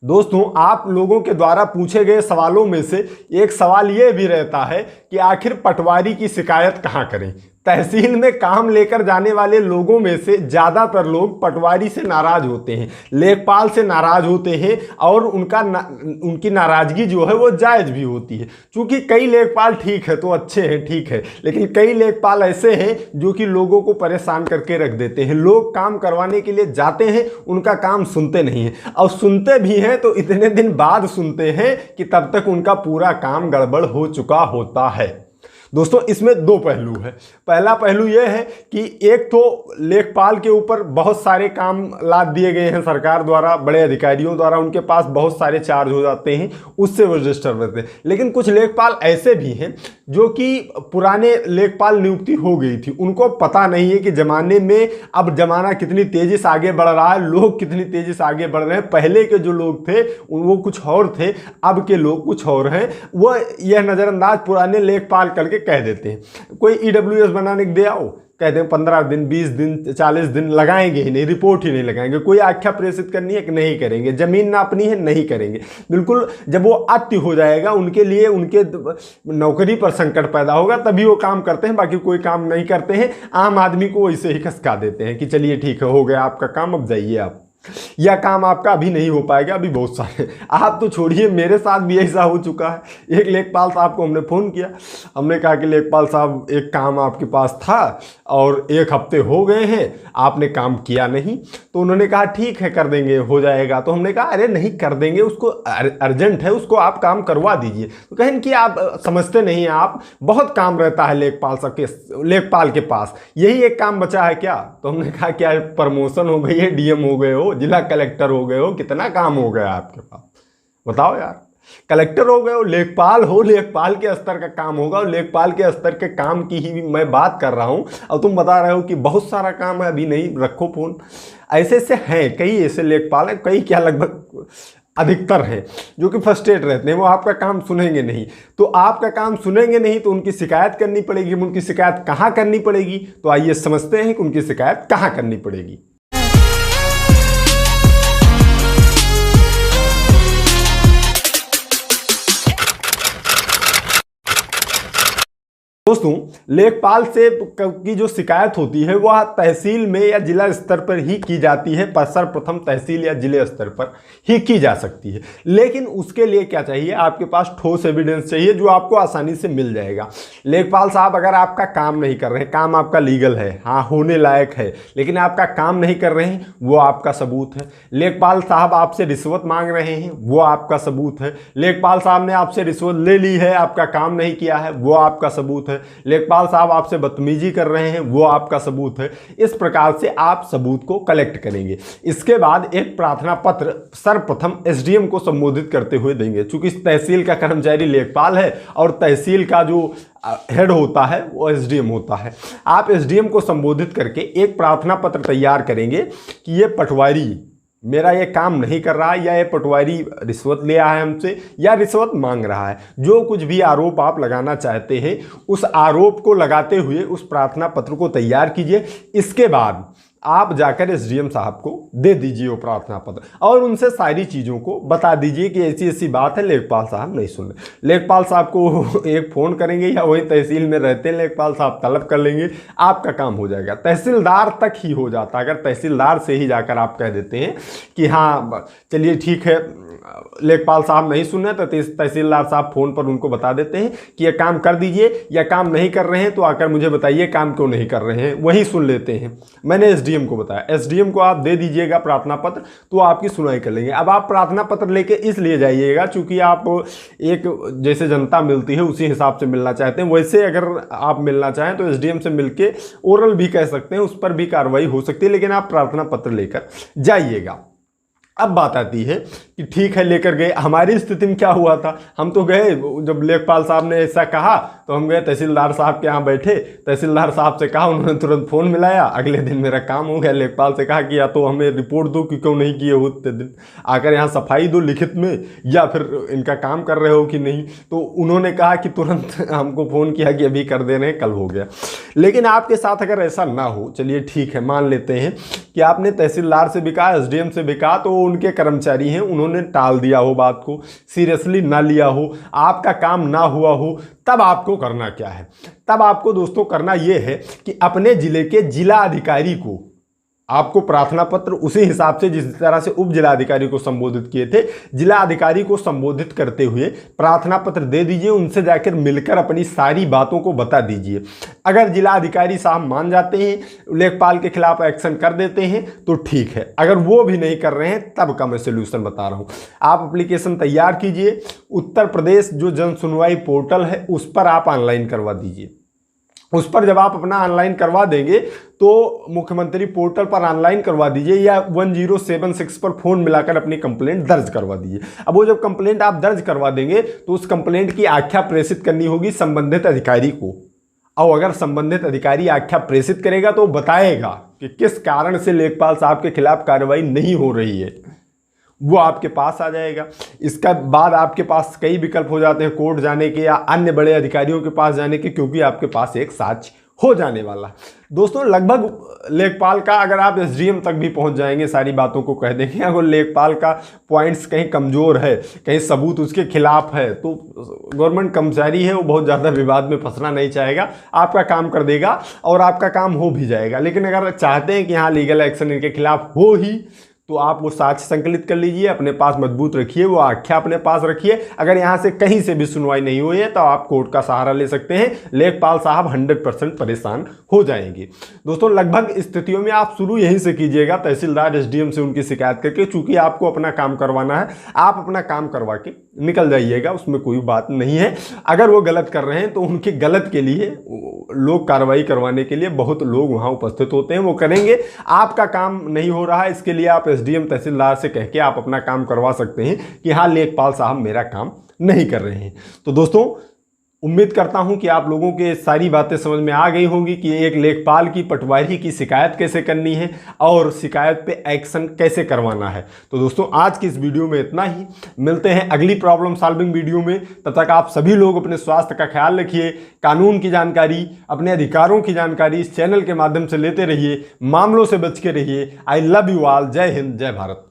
दोस्तों, आप लोगों के द्वारा पूछे गए सवालों में से एक सवाल यह भी रहता है कि आखिर पटवारी की शिकायत कहां करें। तहसील में काम लेकर जाने वाले लोगों में से ज्यादातर लोग पटवारी से नाराज होते हैं, लेखपाल से नाराज होते हैं और उनकी नाराजगी जो है वो जायज भी होती है। क्योंकि कई लेखपाल ठीक है तो अच्छे हैं, ठीक है, लेकिन कई लेखपाल ऐसे हैं जो कि लोगों को परेशान करके रख देते हैं। लोग काम करवाने के लिए जाते हैं, उनका काम सुनते नहीं हैं, और सुनते भी हैं तो इतने दिन बाद सुनते हैं कि तब तक उनका पूरा काम गड़बड़ हो चुका होता है। दोस्तों, इसमें दो पहलू है। पहला पहलू यह है कि एक तो लेखपाल के ऊपर बहुत सारे काम लाद दिए गए हैं सरकार द्वारा, बड़े अधिकारियों द्वारा, उनके पास बहुत सारे चार्ज हो जाते हैं, उससे वो डिस्टर्ब रहते हैं। लेकिन कुछ लेखपाल ऐसे भी हैं जो कि पुराने लेखपाल नियुक्ति हो गई थी, उनको पता नहीं है कि जमाने में अब जमाना कितनी तेजी से आगे बढ़ रहा है, लोग कितनी तेजी से आगे बढ़ रहे हैं। पहले के जो लोग थे वो कुछ और थे, अब के लोग कुछ और हैं। वो यह नज़रअंदाज पुराने लेखपाल करके कह देते हैं। कोई ईडब्ल्यूएस बनाने के दे आओ, कहते हैं 15 दिन 20 दिन 40 दिन लगाएंगे ही नहीं, रिपोर्ट ही नहीं लगाएंगे। कोई आख्या प्रेषित करनी है कि नहीं करेंगे, जमीन नापनी है नहीं करेंगे। बिल्कुल जब वो अति हो जाएगा, उनके लिए उनके नौकरी पर संकट पैदा होगा, तभी वो काम करते हैं, बाकी कोई काम नहीं करते हैं। आम आदमी को वैसे ही खसका देते हैं कि चलिए ठीक है, हो गया आपका काम, अब जाइए आप, या काम आपका अभी नहीं हो पाएगा, अभी बहुत सारे। आप तो छोड़िए, मेरे साथ भी ऐसा हो चुका है। एक लेखपाल साहब को हमने फ़ोन किया, हमने कहा कि लेखपाल साहब एक काम आपके पास था और 1 हफ्ते हो गए हैं, आपने काम किया नहीं। तो उन्होंने कहा ठीक है कर देंगे, हो जाएगा। तो हमने कहा अरे नहीं कर देंगे, उसको अर्जेंट है, उसको आप काम करवा दीजिए। तो कहें कि आप समझते नहीं हैं, आप बहुत काम रहता है लेखपाल के पास, यही एक काम बचा है क्या? तो हमने कहा क्या प्रमोशन हो गई है, डीएम हो गए हो, जिला कलेक्टर हो गए हो, कितना काम हो गया आपके पास, बताओ यार। कलेक्टर हो गए हो, लेखपाल हो, लेखपाल के स्तर का काम होगा, और लेखपाल के स्तर के काम की ही मैं बात कर रहा हूं, और तुम बता रहे हो कि बहुत सारा काम है, अभी नहीं, रखो फोन। ऐसे से हैं कई ऐसे लेखपाल हैं, कई क्या लगभग अधिकतर हैं जो कि फ्रस्ट्रेट रहते हैं। वो आपका काम सुनेंगे नहीं, तो आपका काम सुनेंगे नहीं तो उनकी शिकायत करनी पड़ेगी। उनकी शिकायत कहाँ करनी पड़ेगी? तो आइए समझते हैं कि उनकी शिकायत कहाँ करनी पड़ेगी। दोस्तों, लेखपाल से की जो शिकायत होती है वह तहसील में या जिला स्तर पर ही की जाती है। सर्वप्रथम तहसील या जिले स्तर पर ही की जा सकती है, लेकिन उसके लिए क्या चाहिए? आपके पास ठोस एविडेंस चाहिए जो आपको आसानी से मिल जाएगा। लेखपाल साहब अगर आपका काम नहीं कर रहे हैं, काम आपका लीगल है, हाँ होने लायक है, लेकिन आपका काम नहीं कर रहे हैं, वो आपका सबूत है। लेखपाल साहब आपसे रिश्वत मांग रहे हैं, वो आपका सबूत है। लेखपाल साहब ने आपसे रिश्वत ले ली है, आपका काम नहीं किया है, वो आपका सबूत है। लेखपाल साहब आपसे बदतमीजी कर रहे हैं, वो आपका सबूत है। इस प्रकार से आप सबूत को कलेक्ट करेंगे। इसके बाद एक प्रार्थना पत्र सर्वप्रथम एसडीएम को संबोधित करते हुए देंगे। चूंकि तहसील का कर्मचारी लेखपाल है और तहसील का जो हेड होता है वो एसडीएम होता है। आप एसडीएम को संबोधित करके एक प्रार्थना पत्र तैयार करेंगे कि ये पटवारी मेरा ये काम नहीं कर रहा है, या ये पटवारी रिश्वत लिया है हमसे, या रिश्वत मांग रहा है। जो कुछ भी आरोप आप लगाना चाहते हैं उस आरोप को लगाते हुए उस प्रार्थना पत्र को तैयार कीजिए। इसके बाद आप जाकर एसडीएम साहब को दे दीजिए वो प्रार्थना पत्र, और उनसे सारी चीज़ों को बता दीजिए कि ऐसी ऐसी बात है, लेखपाल साहब नहीं सुन रहे। लेखपाल साहब को एक फ़ोन करेंगे, या वही तहसील में रहते हैं लेखपाल साहब, तलब कर लेंगे, आपका काम हो जाएगा। तहसीलदार तक ही हो जाता है। अगर तहसीलदार से ही जाकर आप कह देते हैं कि हाँ चलिए ठीक है, लेखपाल साहब नहीं सुन रहे, तो तहसीलदार साहब फ़ोन पर उनको बता देते हैं कि ये काम कर दीजिए, या काम नहीं कर रहे हैं तो आकर मुझे बताइए काम क्यों नहीं कर रहे हैं, वही सुन लेते हैं। मैंने एसडीएम को बताया, एसडीएम को आप दे दीजिएगा प्रार्थना पत्र, तो आपकी सुनवाई कर लेंगे। अब आप प्रार्थना पत्र लेके इसलिए जाइएगा चूंकि आप एक जैसे जनता मिलती है उसी हिसाब से मिलना चाहते हैं। वैसे अगर आप मिलना चाहें तो एसडीएम से मिलके ओरल भी कह सकते हैं, उस पर भी कार्रवाई हो सकती है, लेकिन आप प्रार्थना पत्र लेकर जाइएगा। अब बात आती है कि ठीक है लेकर गए, हमारी स्थिति में क्या हुआ था? हम तो गए, जब लेखपाल साहब ने ऐसा कहा तो हम गए तहसीलदार साहब के यहाँ बैठे, तहसीलदार साहब से कहा, उन्होंने तुरंत फ़ोन मिलाया, अगले दिन मेरा काम हो गया। लेखपाल से कहा कि या तो हमें रिपोर्ट दो कि क्यों नहीं किए हो उतने दिन, आकर यहाँ सफाई दो लिखित में, या फिर इनका काम कर रहे हो कि नहीं। तो उन्होंने कहा कि तुरंत हमको फ़ोन किया कि अभी कर दे रहे हैं, कल हो गया। लेकिन आपके साथ अगर ऐसा ना हो, चलिए ठीक है मान लेते हैं कि आपने तहसीलदार से भी कहा, एसडीएम से भी कहा, तो उनके कर्मचारी हैं उन्होंने टाल दिया हो, बात को सीरियसली ना लिया हो, आपका काम ना हुआ हो, तब आपको करना क्या है? तब आपको दोस्तों करना यह है कि अपने जिले के जिला अधिकारी को आपको प्रार्थना पत्र उसी हिसाब से जिस तरह से उप जिलाधिकारी को संबोधित किए थे, जिला अधिकारी को संबोधित करते हुए प्रार्थना पत्र दे दीजिए, उनसे जाकर मिलकर अपनी सारी बातों को बता दीजिए। अगर जिला अधिकारी साहब मान जाते हैं, लेखपाल के खिलाफ एक्शन कर देते हैं तो ठीक है, अगर वो भी नहीं कर रहे हैं तब का मैं सोल्यूशन बता रहा हूँ। आप एप्लीकेशन तैयार कीजिए, उत्तर प्रदेश जो जन सुनवाई पोर्टल है उस पर आप ऑनलाइन करवा दीजिए। उस पर जब आप अपना ऑनलाइन करवा देंगे तो मुख्यमंत्री पोर्टल पर ऑनलाइन करवा दीजिए या 1076 पर फोन मिलाकर अपनी कंप्लेंट दर्ज करवा दीजिए। अब वो जब कंप्लेंट आप दर्ज करवा देंगे तो उस कंप्लेंट की आख्या प्रेषित करनी होगी संबंधित अधिकारी को, और अगर संबंधित अधिकारी आख्या प्रेषित करेगा तो बताएगा कि किस कारण से लेखपाल साहब के खिलाफ कार्रवाई नहीं हो रही है, वो आपके पास आ जाएगा। इसका बाद आपके पास कई विकल्प हो जाते हैं कोर्ट जाने के या अन्य बड़े अधिकारियों के पास जाने के, क्योंकि आपके पास एक साक्ष्य हो जाने वाला। दोस्तों लगभग लेखपाल का अगर आप एसडीएम तक भी पहुंच जाएंगे, सारी बातों को कह देंगे, अगर लेखपाल का पॉइंट्स कहीं कमज़ोर है, कहीं सबूत उसके खिलाफ है, तो गवर्नमेंट कर्मचारी है वो बहुत ज़्यादा विवाद में फंसना नहीं चाहेगा, आपका काम कर देगा और आपका काम हो भी जाएगा। लेकिन अगर चाहते हैं कि हाँ लीगल एक्शन इनके खिलाफ हो ही, तो आप वो साक्ष्य संकलित कर लीजिए, अपने पास मजबूत रखिए, वो आख्या अपने पास रखिए। अगर यहाँ से कहीं से भी सुनवाई नहीं हुई है तो आप कोर्ट का सहारा ले सकते हैं, लेखपाल साहब 100% परेशान हो जाएंगे। दोस्तों लगभग स्थितियों में आप शुरू यहीं से कीजिएगा, तहसीलदार एसडीएम से उनकी शिकायत करके, चूंकि आपको अपना काम करवाना है, आप अपना काम करवा के निकल जाइएगा, उसमें कोई बात नहीं है। अगर वो गलत कर रहे हैं तो उनके गलत के लिए लोग कार्रवाई करवाने के लिए बहुत लोग वहाँ उपस्थित होते हैं, वो करेंगे। आपका काम नहीं हो रहा है, इसके लिए आप एसडीएम तहसीलदार से कह के आप अपना काम करवा सकते हैं कि हाँ लेखपाल साहब मेरा काम नहीं कर रहे हैं। तो दोस्तों उम्मीद करता हूं कि आप लोगों के सारी बातें समझ में आ गई होंगी कि एक लेखपाल की पटवारी की शिकायत कैसे करनी है और शिकायत पे एक्शन कैसे करवाना है। तो दोस्तों आज की इस वीडियो में इतना ही, मिलते हैं अगली प्रॉब्लम सॉल्विंग वीडियो में। तब तक आप सभी लोग अपने स्वास्थ्य का ख्याल रखिए, कानून की जानकारी, अपने अधिकारों की जानकारी इस चैनल के माध्यम से लेते रहिए, मामलों से बच के रहिए। I love you all. जय हिंद, जय भारत।